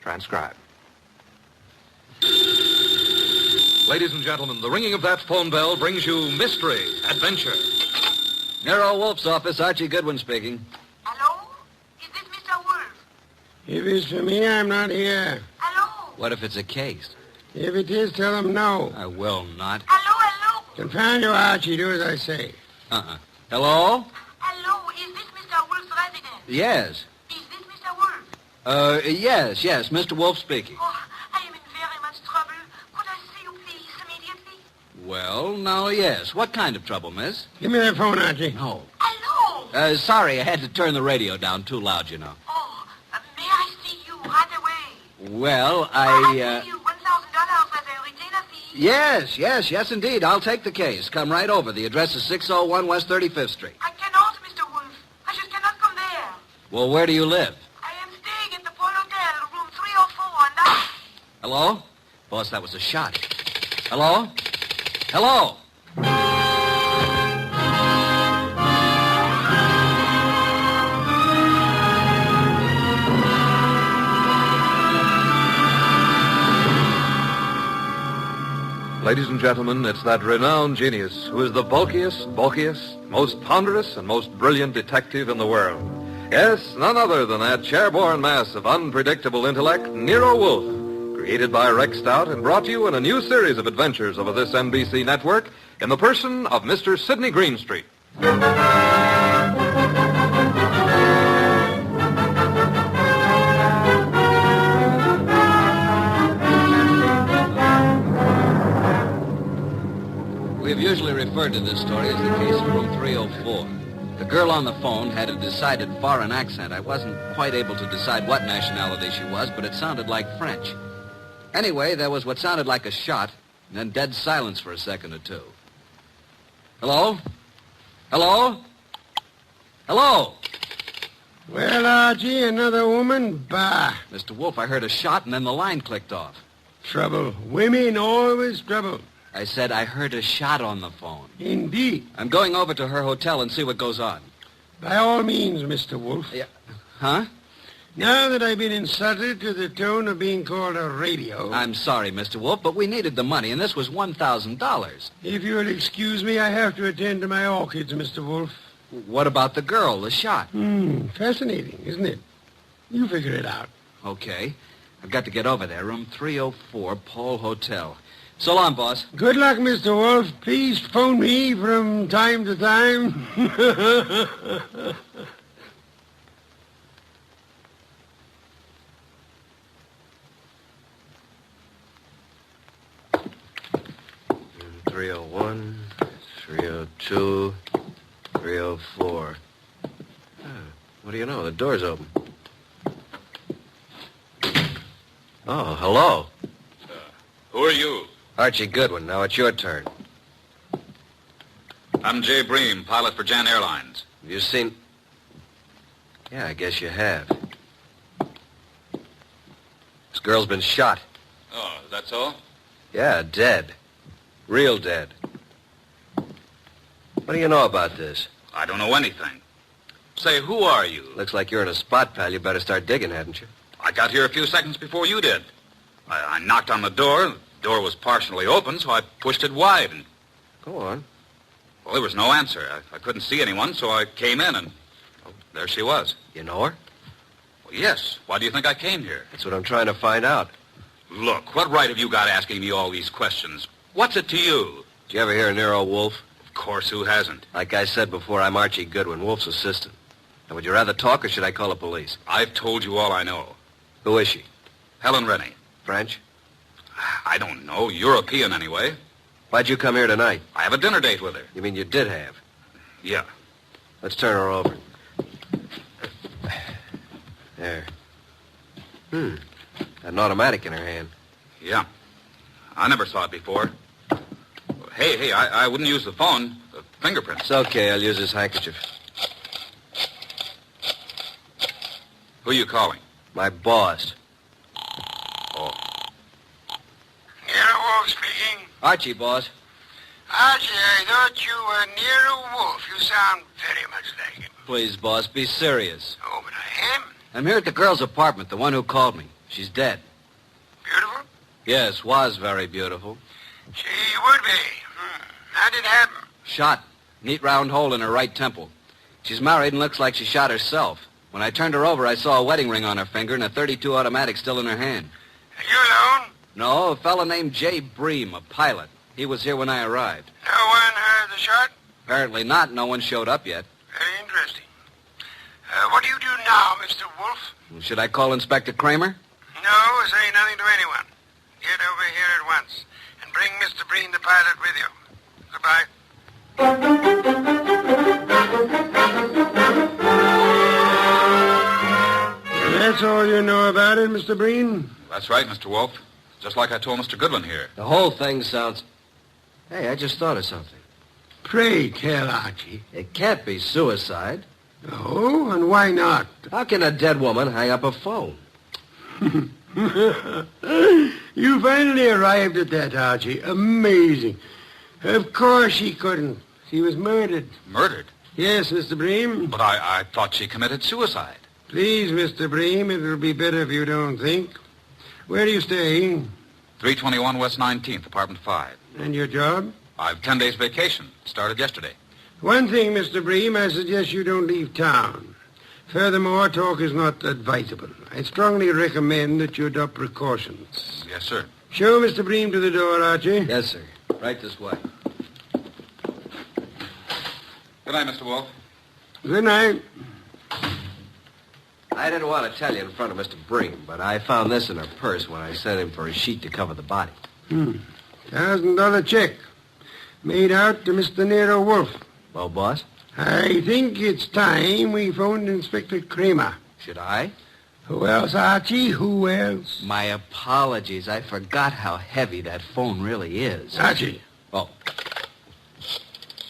Transcribe. Ladies and gentlemen, the ringing of that phone bell brings you mystery, adventure. Nero Wolfe's office, Archie Goodwin speaking. Hello? Is this Mr. Wolfe? If it's for me, I'm not here. Hello? What if it's a case? If it is, tell them no. I will not. Hello? Confound you, Archie. Do as I say. Hello? Hello? Is this Mr. Wolfe's residence? Yes. Is this Mr. Wolfe? Yes, Mr. Wolfe speaking. Oh, I am in very much trouble. Could I see you, please, immediately? Well, now, yes. What kind of trouble, miss? Give me that phone, Archie. No. Hello? Sorry, I had to turn the radio down too loud, you know. Oh, may I see you right away? Well, I'll pay you $1,000 as a retainer fee. Yes, indeed. I'll take the case. Come right over. The address is 601 West 35th Street. I cannot, Mr. Wolfe. I just cannot come there. Well, where do you live? I am staying at the Paul Hotel, room 304, and I... Hello? Boss, that was a shot. Hello? Hello? Ladies and gentlemen, it's that renowned genius who is the bulkiest, most ponderous, and most brilliant detective in the world. Yes, none other than that chairborne mass of unpredictable intellect, Nero Wolfe, created by Rex Stout and brought to you in a new series of adventures over this NBC network in the person of Mr. Sidney Greenstreet. We have usually referred to this story as the case of room 304. The girl on the phone had a decided foreign accent. I wasn't quite able to decide what nationality she was, but it sounded like French. Anyway, there was what sounded like a shot, and then dead silence for a second or two. Hello? Hello? Hello? Well, Archie, another woman? Bah. Mr. Wolfe, I heard a shot, and then the line clicked off. Trouble. Women always trouble. I said I heard a shot on the phone. Indeed. I'm going over to her hotel and see what goes on. By all means, Mr. Wolfe. Yeah. Huh? Now that I've been insulted to the tone of being called a radio... I'm sorry, Mr. Wolfe, but we needed the money, and this was $1,000. If you'll excuse me, I have to attend to my orchids, Mr. Wolfe. What about the girl, the shot? Fascinating, isn't it? You figure it out. Okay. I've got to get over there. Room 304, Paul Hotel. So long, boss. Good luck, Mr. Wolfe. Please phone me from time to time. 301, 302, 304. What do you know? The door's open. Oh, hello. Who are you? Archie Goodwin. Now it's your turn. I'm Jay Bream, pilot for Jan Airlines. Have you seen... Yeah, I guess you have. This girl's been shot. Oh, is that so? Yeah, dead. Real dead. What do you know about this? I don't know anything. Say, who are you? Looks like you're in a spot, pal. You better start digging, hadn't you? I got here a few seconds before you did. I knocked on the door. The door was partially open, so I pushed it wide. And... Go on. Well, there was no answer. I couldn't see anyone, so I came in, and there she was. You know her? Well, yes. Why do you think I came here? That's what I'm trying to find out. Look, what right have you got asking me all these questions? What's it to you? Did you ever hear of Nero Wolfe? Of course, who hasn't? Like I said before, I'm Archie Goodwin, Wolfe's assistant. Now, would you rather talk, or should I call the police? I've told you all I know. Who is she? Helen Rennie. French? I don't know. European, anyway. Why'd you come here tonight? I have a dinner date with her. You mean you did have? Yeah. Let's turn her over. There. Got an automatic in her hand. Yeah. I never saw it before. Hey, I wouldn't use the phone. The fingerprints. It's okay. I'll use this handkerchief. Who are you calling? My boss. Oh. Nero Wolfe speaking. Archie, boss. Archie, I thought you were Nero Wolfe. You sound very much like him. Please, boss, be serious. Oh, but I am. I'm here at the girl's apartment, the one who called me. She's dead. Beautiful? Yes, was very beautiful. She would be. How did it happen? Shot. Neat round hole in her right temple. She's married and looks like she shot herself. When I turned her over, I saw a wedding ring on her finger and a .32 automatic still in her hand. You alone? No, a fellow named Jay Bream, a pilot. He was here when I arrived. No one heard the shot? Apparently not. No one showed up yet. Very interesting. What do you do now, Mr. Wolfe? Should I call Inspector Kramer? No, say nothing to anyone. Get over here at once and bring Mr. Breen, the pilot, with you. Goodbye. That's all you know about it, Mr. Breen? That's right, Mr. Wolfe. Just like I told Mr. Goodwin here. The whole thing sounds... Hey, I just thought of something. Pray tell, Archie. It can't be suicide. Oh, and why not? How can a dead woman hang up a phone? You finally arrived at that, Archie. Amazing. Of course she couldn't. She was murdered. Murdered? Yes, Mr. Bream. But I thought she committed suicide. Please, Mr. Bream, it'll be better if you don't think. Where do you stay? 321 West 19th, apartment 5. And your job? I've 10 days vacation. Started yesterday. One thing, Mr. Bream, I suggest you don't leave town. Furthermore, talk is not advisable. I strongly recommend that you adopt precautions. Yes, sir. Show Mr. Bream to the door, Archie. Yes, sir. Right this way. Good night, Mr. Wolfe. Good night. I didn't want to tell you in front of Mr. Bream, but I found this in her purse when I sent him for a sheet to cover the body. $1,000 check. Made out to Mr. Nero Wolfe. Well, boss? I think it's time we phoned Inspector Kramer. Should I? Who else, Archie? Who else? My apologies. I forgot how heavy that phone really is. Archie. Oh.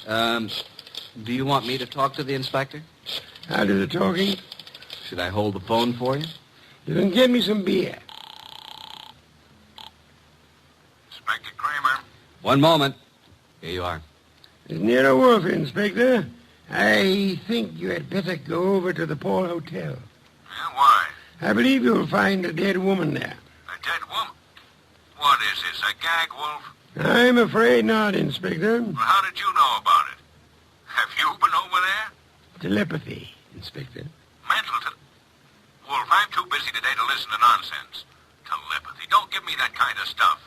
Do you want me to talk to the inspector? I'll do the talking. Should I hold the phone for you? You can get me some beer. Inspector Kramer. One moment. Here you are. It's Nero Wolfe, Inspector. I think you had better go over to the Paul Hotel. Yeah, why? I believe you'll find a dead woman there. A dead woman? What is this, a gag, Wolfe? I'm afraid not, Inspector. Well, how did you know about it? Have you been over there? Telepathy, Inspector. Mental Wolfe, I'm too busy today to listen to nonsense. Telepathy. Don't give me that kind of stuff.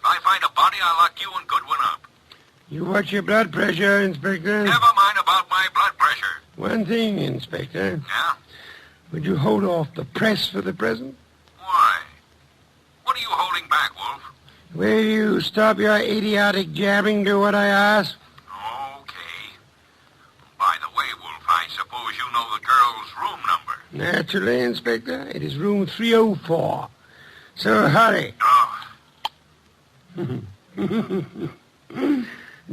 If I find a body, I'll lock you and Goodwin up. You watch your blood pressure, Inspector. Never mind about my blood pressure. One thing, Inspector. Yeah? Would you hold off the press for the present? Why? What are you holding back, Wolfe? Will you stop your idiotic jabbing to what I ask? Okay. By the way, Wolfe, I suppose you know the girl's room number. Naturally, Inspector. It is room 304. So hurry. Oh.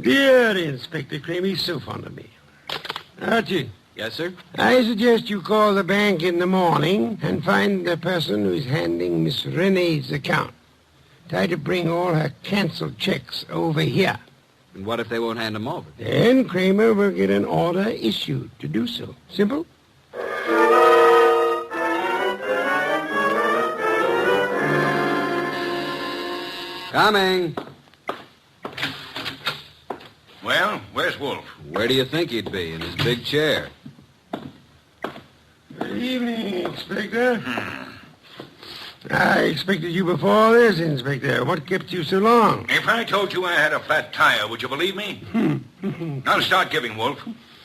Dear Inspector Kramer, he's so fond of me. Archie, Yes, sir? I suggest you call the bank in the morning and find the person who's handling Miss Renee's account. Try to bring all her canceled checks over here. And what if they won't hand them over? Then Kramer will get an order issued to do so. Simple? Coming. Well, where's Wolfe? Where do you think he'd be? In his big chair. Good evening, Inspector. I expected you before this, Inspector. What kept you so long? If I told you I had a flat tire, would you believe me? Now start giving, Wolfe.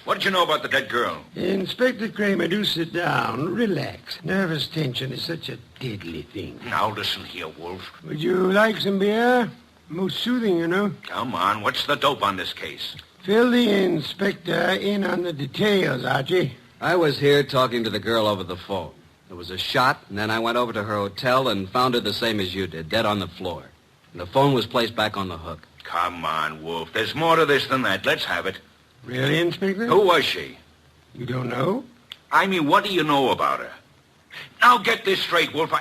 What did you know about the dead girl? Inspector Kramer, do sit down. Relax. Nervous tension is such a deadly thing. Now listen here, Wolfe. Would you like some beer? Most soothing, you know. Come on, what's the dope on this case? Fill the inspector in on the details, Archie. I was here talking to the girl over the phone. There was a shot, and then I went over to her hotel and found her the same as you did, dead on the floor. And the phone was placed back on the hook. Come on, Wolfe. There's more to this than that. Let's have it. Really, Inspector? Who was she? You don't know? I mean, what do you know about her? Now get this straight, Wolfe.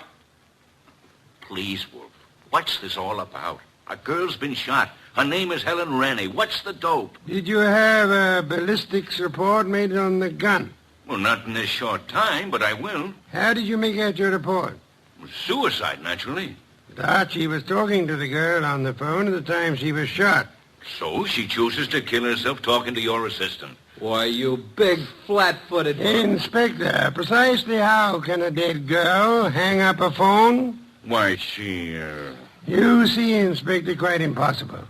Please, Wolfe. What's this all about? A girl's been shot. Her name is Helen Rennie. What's the dope? Did you have a ballistics report made on the gun? Well, not in this short time, but I will. How did you make out your report? Suicide, naturally. Archie was talking to the girl on the phone at the time she was shot. So she chooses to kill herself talking to your assistant. Why, you big, flat-footed... Inspector, precisely how can a dead girl hang up a phone? Why, she, You see, Inspector, quite impossible.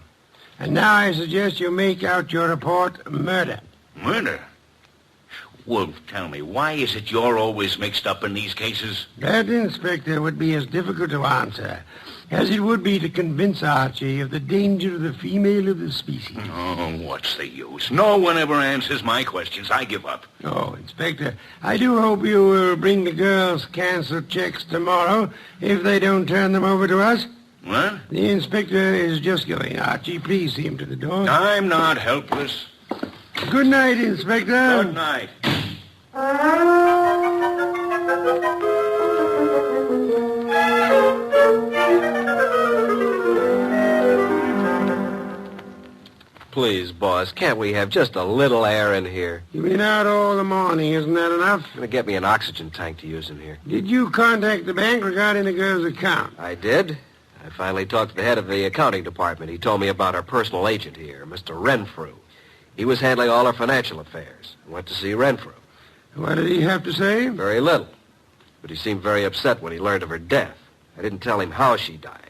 And now I suggest you make out your report murder. Murder? Wolfe, tell me, why is it you're always mixed up in these cases? That, Inspector, would be as difficult to answer as it would be to convince Archie of the danger of the female of the species. Oh, what's the use? No one ever answers my questions. I give up. Oh, Inspector, I do hope you will bring the girls' canceled checks tomorrow if they don't turn them over to us. What? The inspector is just going. Archie, please see him to the door. I'm not helpless. Good night, Inspector. Good night. Please, boss, can't we have just a little air in here? You've been out all the morning, isn't that enough? Gonna get me an oxygen tank to use in here. Did you contact the bank regarding the girl's account? I did. I finally talked to the head of the accounting department. He told me about our personal agent here, Mr. Renfrew. He was handling all our financial affairs. I went to see Renfrew. What did he have to say? Very little. But he seemed very upset when he learned of her death. I didn't tell him how she died.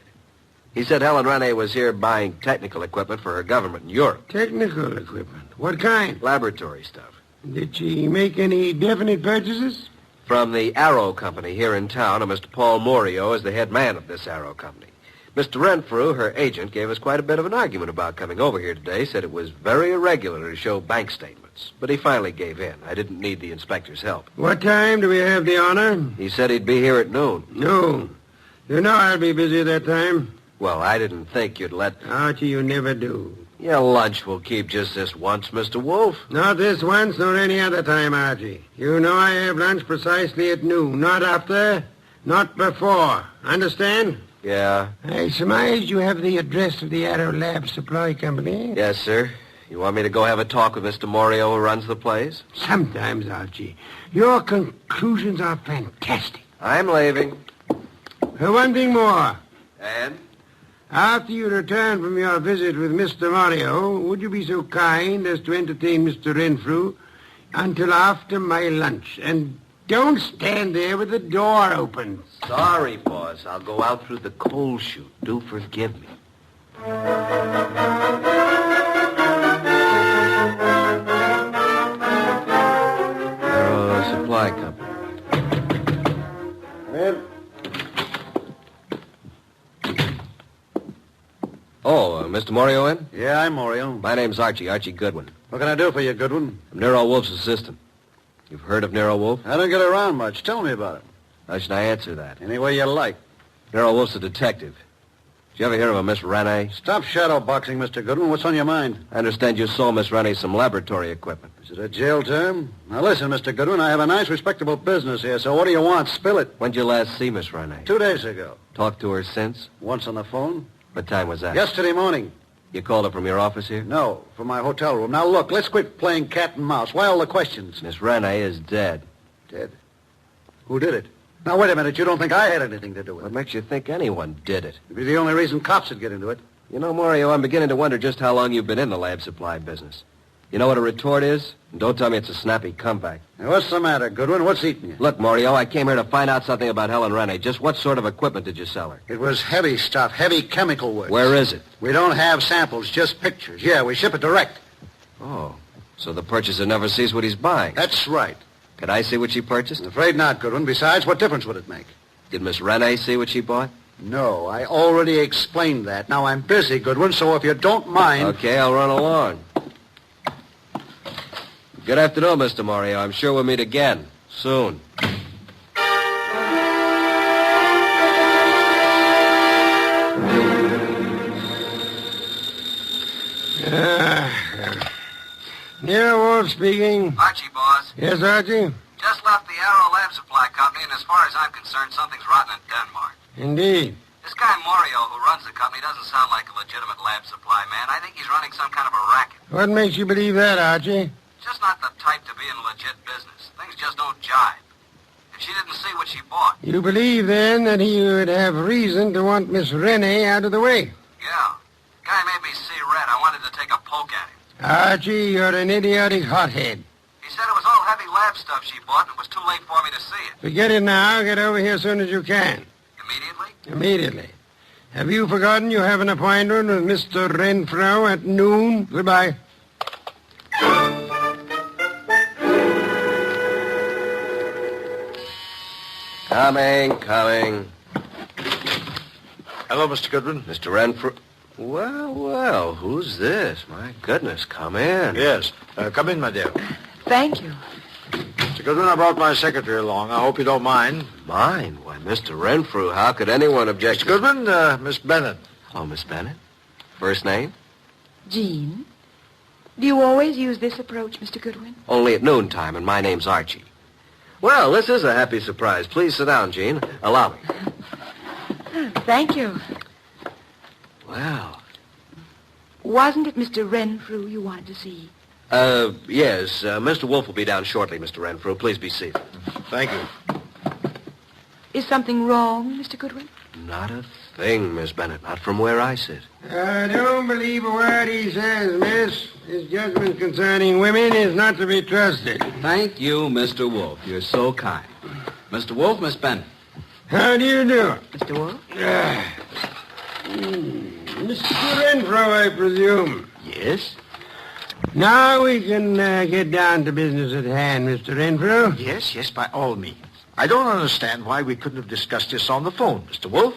He said Helen Rene was here buying technical equipment for her government in Europe. Technical equipment? What kind? Laboratory stuff. Did she make any definite purchases? From the Arrow Company here in town, and Mr. Paul Morio is the head man of this Arrow Company. Mr. Renfrew, her agent, gave us quite a bit of an argument about coming over here today, said it was very irregular to show bank statements. But he finally gave in. I didn't need the inspector's help. What time do we have the honor? He said he'd be here at noon. Noon. You know I'll be busy at that time. Well, I didn't think you'd let... Archie, you never do. Your lunch will keep just this once, Mr. Wolfe. Not this once, nor any other time, Archie. You know I have lunch precisely at noon. Not after, not before. Understand? Yeah. I surmise you have the address of the Arrow Lab Supply Company. Yes, sir. You want me to go have a talk with Mr. Morio who runs the place? Sometimes, Archie. Your conclusions are fantastic. I'm leaving. One thing more. And? After you return from your visit with Mr. Morio, would you be so kind as to entertain Mr. Renfrew until after my lunch? And don't stand there with the door open. Sorry, boss. I'll go out through the coal chute. Do forgive me. Arrow Supply Company. Well, Oh, Mr. Morio in? Yeah, I'm Morio. My name's Archie Goodwin. What can I do for you, Goodwin? I'm Nero Wolfe's assistant. You've heard of Nero Wolfe? I don't get around much. Tell me about it. How should I answer that? Any way you like. Nero Wolfe's a detective. Did you ever hear of a Miss Rene? Stop shadowboxing, Mr. Goodwin. What's on your mind? I understand you sold Miss Rene some laboratory equipment. Is it a jail term? Now listen, Mr. Goodwin, I have a nice, respectable business here, so what do you want? Spill it. When'd you last see Miss Rene? 2 days ago. Talked to her since? Once on the phone. What time was that? Yesterday morning. You called her from your office here? No, from my hotel room. Now look, let's quit playing cat and mouse. Why all the questions? Miss Rene is dead. Dead? Who did it? Now, wait a minute. You don't think I had anything to do with What it? makes you think anyone did it? It'd be the only reason cops would get into it. You know, Morio, I'm beginning to wonder just how long you've been in the lab supply business. You know what a retort is? And don't tell me it's a snappy comeback. Now, what's the matter, Goodwin? What's eating you? Look, Morio, I came here to find out something about Helen Rene. Just what sort of equipment did you sell her? It was heavy stuff, heavy chemical work. Where is it? We don't have samples, just pictures. Yeah, we ship it direct. Oh, so the purchaser never sees what he's buying. That's right. Could I see what she purchased? I'm afraid not, Goodwin. Besides, what difference would it make? Did Miss Rene see what she bought? No, I already explained that. Now, I'm busy, Goodwin, so if you don't mind... Okay, I'll run along. Good afternoon, Mr. Morio. I'm sure we'll meet again. Soon. Nero Wolfe speaking. Archie, boss. Yes, Archie? Just left the Arrow Lab Supply Company, and as far as I'm concerned, something's rotten in Denmark. Indeed. This guy Morio, who runs the company, doesn't sound like a legitimate lab supply man. I think he's running some kind of a racket. What makes you believe that, Archie? Just not the type to be in legit business. Things just don't jive. and she didn't see what she bought. You believe, then, that he would have reason to want Miss Rennie out of the way? Yeah. Guy made me see red. I wanted to take a poke at him. Archie, you're an idiotic hothead. He said it was all heavy lab stuff she bought, and it was too late for me to see it. Forget it now. Get over here as soon as you can. Immediately? Immediately. Have you forgotten you have an appointment with Mr. Renfrew at noon? Goodbye. Coming. Hello, Mr. Goodwin. Mr. Renfrew. Well, who's this? My goodness, come in. Yes. Come in, my dear. Thank you. Mr. Goodwin, I brought my secretary along. I hope you don't mind. Mine? Why, Mr. Renfrew, how could anyone object? Mr. Goodwin, Miss Bennett. Oh, Miss Bennett? First name? Jean, do you always use this approach, Mr. Goodwin? Only at noontime, and my name's Archie. Well, this is a happy surprise. Please sit down, Jean. Allow me. Thank you. Well. Wasn't it Mr. Renfrew you wanted to see? Yes. Mr. Wolfe will be down shortly, Mr. Renfrew. Please be seated. Thank you. Is something wrong, Mr. Goodwin? Not a thing, Miss Bennett. Not from where I sit. Don't believe a word he says, miss. His judgment concerning women is not to be trusted. Thank you, Mr. Wolfe. You're so kind. Mr. Wolfe, Miss Bennett. How do you do? Mr. Wolfe? Mr. Renfrew, I presume. Yes? Now we can get down to business at hand, Mr. Renfrew. Yes, by all means. I don't understand why we couldn't have discussed this on the phone, Mr. Wolfe.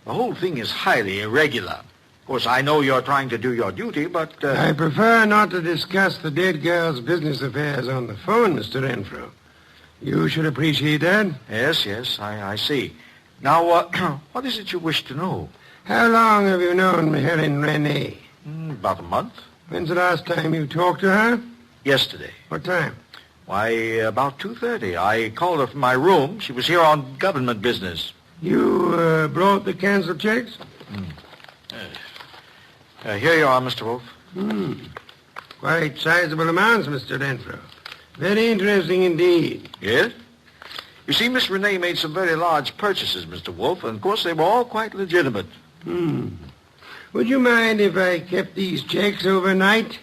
The whole thing is highly irregular. Of course, I know you're trying to do your duty, but... I prefer not to discuss the dead girl's business affairs on the phone, Mr. Renfrew. You should appreciate that. Yes, I see. Now, what is it you wish to know? How long have you known Helen Rennie? About a month. When's the last time you talked to her? Yesterday. What time? Why, about 2:30. I called her from my room. She was here on government business. You brought the canceled checks? Here you are, Mr. Wolfe. Quite sizable amounts, Mr. Renfrew. Very interesting indeed. Yes? You see, Miss Renee made some very large purchases, Mr. Wolfe, and of course they were all quite legitimate. Would you mind if I kept these checks overnight?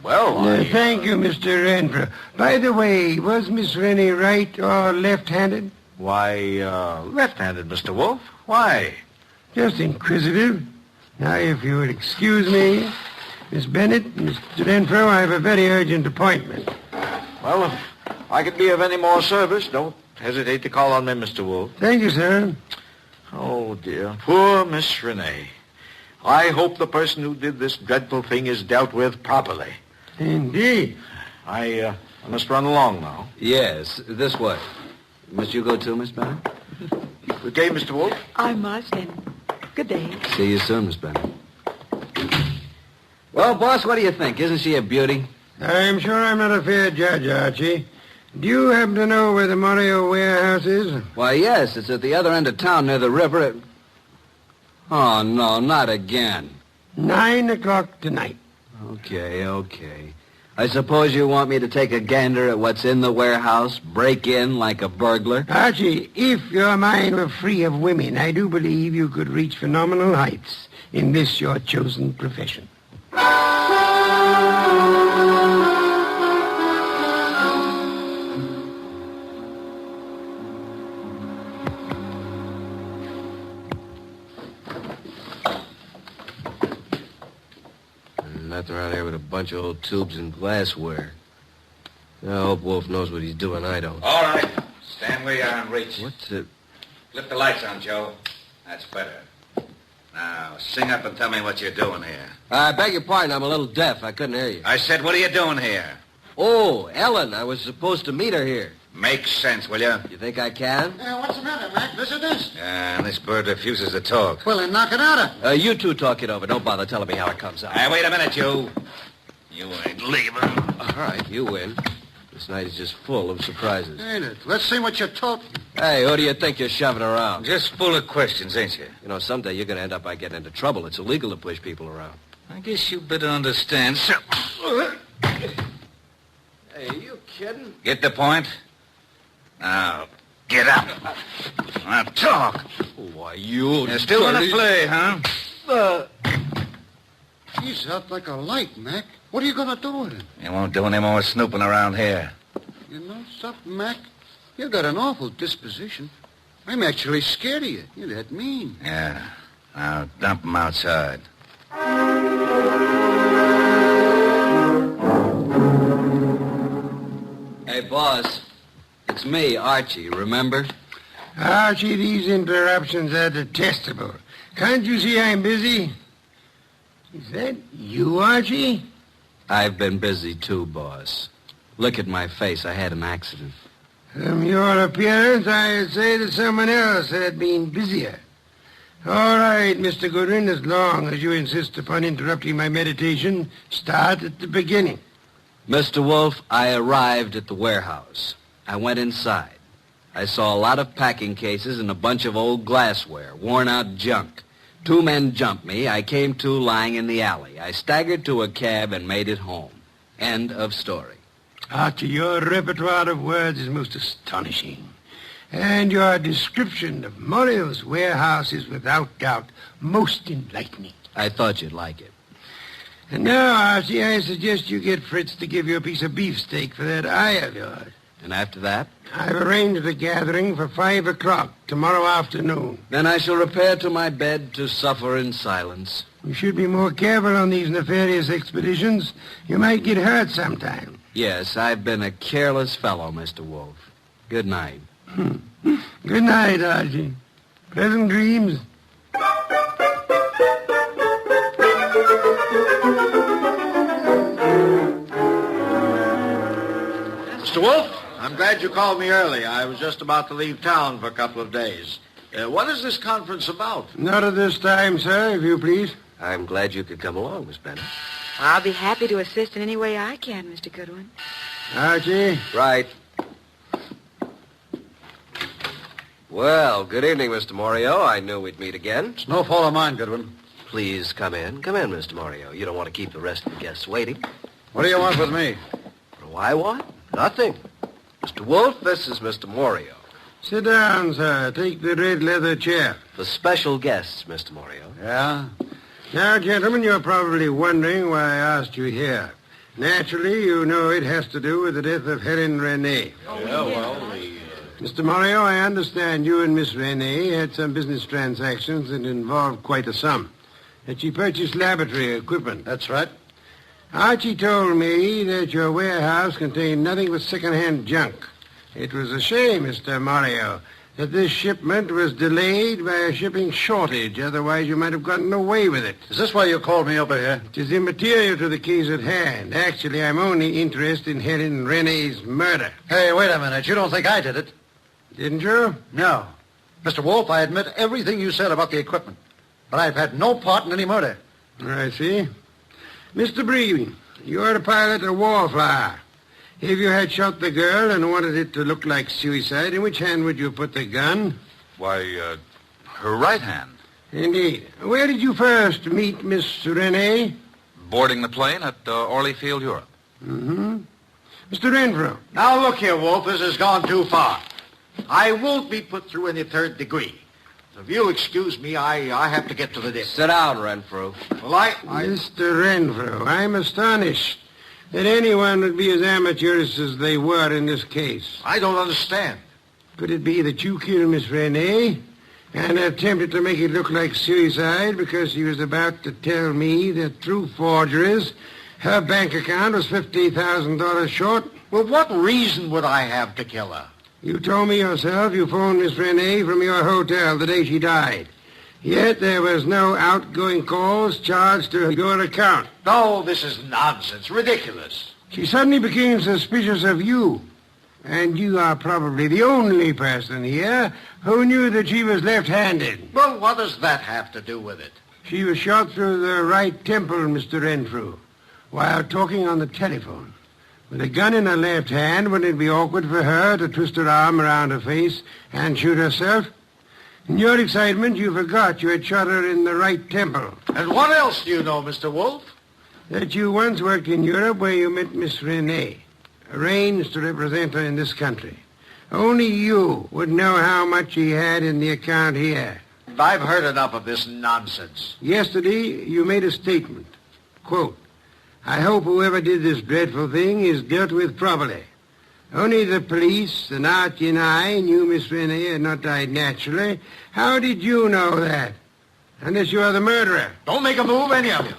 Well, Thank you, Mr. Renfrew. By the way, was Miss Rennie right or left-handed? Why, left-handed, Mr. Wolfe. Why? Just inquisitive. Now, if you would excuse me, Miss Bennett, Mr. Renfrew, I have a very urgent appointment. Well, if I could be of any more service, don't hesitate to call on me, Mr. Wolfe. Thank you, sir. Oh, dear. Poor Miss Renee. I hope the person who did this dreadful thing is dealt with properly. Indeed. I must run along now. Yes, this way. Must you go too, Miss Bennett? Good day, Mr. Wolfe. I must, and good day. See you soon, Miss Bennett. Well, boss, what do you think? Isn't she a beauty? I'm sure I'm not a fair judge, Archie. Do you happen to know where the Morio warehouse is? Why, yes, it's at the other end of town near the river. Oh, no, not again. 9 o'clock tonight. Okay. I suppose you want me to take a gander at what's in the warehouse, break in like a burglar? Archie, if your mind were free of women, I do believe you could reach phenomenal heights in this your chosen profession. Nothing around here with a bunch of old tubes and glassware. I hope Wolfe knows what he's doing. I don't. All right. Stand where you are and reach. What's it? Flip the lights on, Joe. That's better. Now, sing up and tell me what you're doing here. I beg your pardon. I'm a little deaf. I couldn't hear you. I said, what are you doing here? Oh, Ellen. I was supposed to meet her here. Make sense, will you? You think I can? What's the matter, Mac? Visitors? And this bird refuses to talk. Well, then knock it out of. You two talk it over. Don't bother telling me how it comes out. Hey, wait a minute, you. You ain't leaving. All right, you win. This night is just full of surprises. Ain't it? Let's see what you're talking. Hey, who do you think you're shoving around? Just full of questions, ain't you? You know, someday you're going to end up by getting into trouble. It's illegal to push people around. I guess you better understand. Hey, are you kidding? Get the point? Now, Get up. Now talk. Why, you... You're still gonna play, huh? He's out like a light, Mac. What are you going to do with him? You won't do any more snooping around here. You know something, Mac? You got an awful disposition. I'm actually scared of you. You're that mean. Yeah. Now dump him outside. Hey, boss. It's me, Archie, remember? Archie, these interruptions are detestable. Can't you see I'm busy? Is that you, Archie? I've been busy, too, boss. Look at my face. I had an accident. From your appearance, I'd say that someone else had been busier. All right, Mr. Goodwin, as long as you insist upon interrupting my meditation, start at the beginning. Mr. Wolfe, I arrived at the warehouse. I went inside. I saw a lot of packing cases and a bunch of old glassware, worn-out junk. 2 men jumped me. I came to lying in the alley. I staggered to a cab and made it home. End of story. Archie, your repertoire of words is most astonishing. And your description of Morio's warehouse is without doubt most enlightening. I thought you'd like it. And now, Archie, I suggest you get Fritz to give you a piece of beefsteak for that eye of yours. And after that? I've arranged a gathering for 5 o'clock tomorrow afternoon. Then I shall repair to my bed to suffer in silence. You should be more careful on these nefarious expeditions. You might get hurt sometime. Yes, I've been a careless fellow, Mr. Wolfe. Good night. Good night, Archie. Pleasant dreams. Mr. Wolfe, I'm glad you called me early. I was just about to leave town for a couple of days. What is this conference about? Not at this time, sir, if you please. I'm glad you could come along, Miss Brenner. I'll be happy to assist in any way I can, Mr. Goodwin. Archie? Right. Well, good evening, Mr. Morio. I knew we'd meet again. It's no fault of mine, Goodwin. Please come in. Come in, Mr. Morio. You don't want to keep the rest of the guests waiting. What do you want with me? Why, what? Nothing. Mr. Wolfe, this is Mr. Morio. Sit down, sir. Take the red leather chair. For special guests, Mr. Morio. Yeah? Now, gentlemen, you're probably wondering why I asked you here. Naturally, you know it has to do with the death of Helen Renee. Mr. Morio, I understand you and Miss Renee had some business transactions that involved quite a sum. That she purchased laboratory equipment. That's right. Archie told me that your warehouse contained nothing but second-hand junk. It was a shame, Mr. Morio, that this shipment was delayed by a shipping shortage. Otherwise, you might have gotten away with it. Is this why you called me over here? It is immaterial to the case at hand. Actually, I'm only interested in Helen Renee's murder. Hey, wait a minute. You don't think I did it? Didn't you? No. Mr. Wolfe, I admit everything you said about the equipment. But I've had no part in any murder. I see. Mr. Breen, you're a pilot of Wallflower. If you had shot the girl and wanted it to look like suicide, in which hand would you put the gun? Why, her right hand. Indeed. Where did you first meet Miss Renee? Boarding the plane at Orlyfield, Europe. Mm-hmm. Mr. Renfrew. Now, look here, Wolfe. This has gone too far. I won't be put through any third degree. So if you'll excuse me, I have to get to the desk. Sit down, Renfrew. Well, Mr. Renfrew, I'm astonished that anyone would be as amateurish as they were in this case. I don't understand. Could it be that you killed Miss Renee and attempted to make it look like suicide because she was about to tell me the true forger is her bank account was $50,000 short? Well, what reason would I have to kill her? You told me yourself you phoned Miss Renee from your hotel the day she died. Yet there was no outgoing calls charged to your account. No, this is nonsense. Ridiculous. She suddenly became suspicious of you. And you are probably the only person here who knew that she was left-handed. Well, what does that have to do with it? She was shot through the right temple, Mr. Renfrew, while talking on the telephone. With a gun in her left hand, wouldn't it be awkward for her to twist her arm around her face and shoot herself? In your excitement, you forgot you had shot her in the right temple. And what else do you know, Mr. Wolfe? That you once worked in Europe where you met Miss Renee, arranged to represent her in this country. Only you would know how much he had in the account here. I've heard enough of this nonsense. Yesterday, you made a statement. Quote, I hope whoever did this dreadful thing is dealt with properly. Only the police, and Archie and I knew Miss Rennie had not died naturally. How did you know that? Unless you are the murderer. Don't make a move, any of you.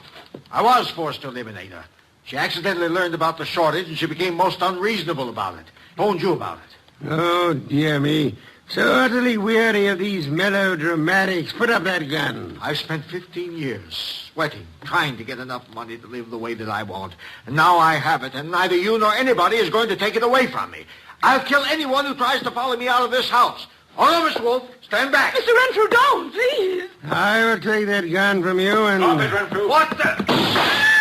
I was forced to eliminate her. She accidentally learned about the shortage, and she became most unreasonable about it. Phoned you about it. Oh, dear me. So utterly weary of these melodramatics. Put up that gun. I've spent 15 years sweating, trying to get enough money to live the way that I want. And now I have it, and neither you nor anybody is going to take it away from me. I'll kill anyone who tries to follow me out of this house. Oh, no, Mr. Wolfe, stand back. Mr. Renfrew, don't, please. I will take that gun from you and... Stop it, Renfrew. What the...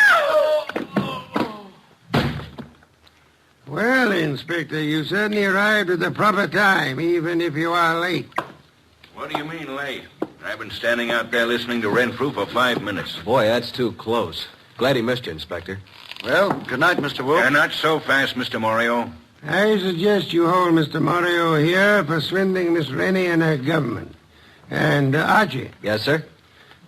Well, Inspector, you certainly arrived at the proper time, even if you are late. What do you mean, late? I've been standing out there listening to Renfrew for 5 minutes. Boy, that's too close. Glad he missed you, Inspector. Well, good night, Mr. Wolfe. Not so fast, Mr. Morio. I suggest you hold Mr. Morio here for swindling Miss Rennie and her government. And, Archie. Yes, sir?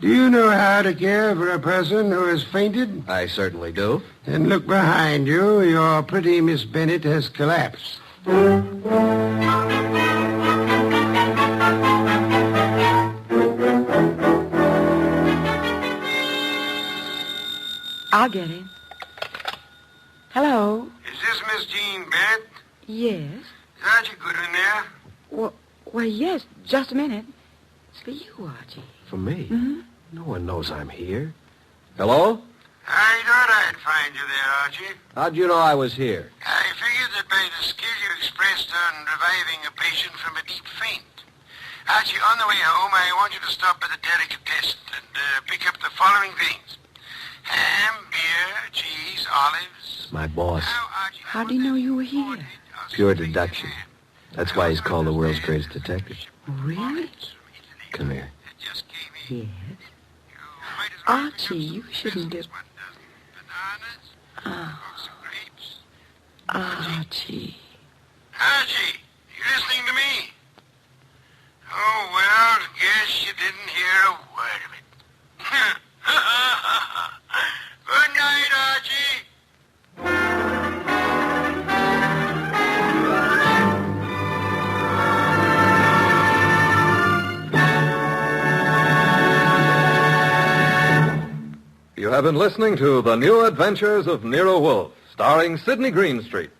Do you know how to care for a person who has fainted? I certainly do. Then look behind you. Your pretty Miss Bennett has collapsed. I'll get him. Hello? Is this Miss Jean Bennett? Yes. Is Archie Goodwin there? Well, yes. Just a minute. It's for you, Archie. For me? Mm-hmm. No one knows I'm here. Hello? I thought I'd find you there, Archie. How'd you know I was here? I figured that by the skill you expressed on reviving a patient from a deep faint. Archie, on the way home, I want you to stop at the delicatessen and pick up the following things. Ham, beer, cheese, olives. My boss. How do you know you were here? Pure deduction. That's why he's called the world's greatest detective. Really? Come here. Yes. Archie, you shouldn't have... Archie. Archie, you listening to me? Oh, well, guess you didn't hear a word of it. Good night, Archie. You have been listening to The New Adventures of Nero Wolfe, starring Sidney Greenstreet.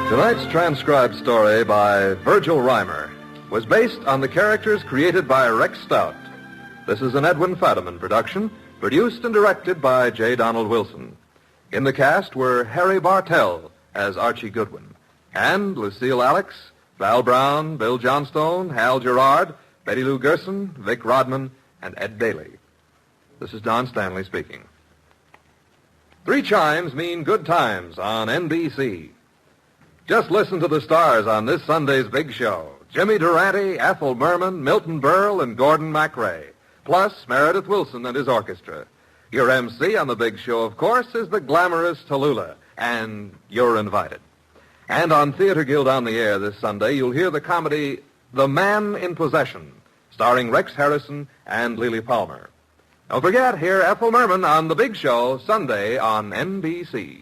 Tonight's transcribed story by Virgil Reimer was based on the characters created by Rex Stout. This is an Edwin Fadiman production, produced and directed by J. Donald Wilson. In the cast were Harry Bartell as Archie Goodwin, and Lucille Alex, Val Brown, Bill Johnstone, Hal Gerard, Betty Lou Gerson, Vic Rodman, and Ed Daly. This is Don Stanley speaking. 3 chimes mean good times on NBC. Just listen to the stars on this Sunday's big show. Jimmy Durante, Ethel Merman, Milton Berle, and Gordon MacRae. Plus Meredith Wilson and his orchestra. Your MC on the big show, of course, is the glamorous Tallulah, and you're invited. And on Theater Guild on the Air this Sunday, you'll hear the comedy The Man in Possession, starring Rex Harrison and Lily Palmer. Don't forget, hear Ethel Merman on the big show Sunday on NBC.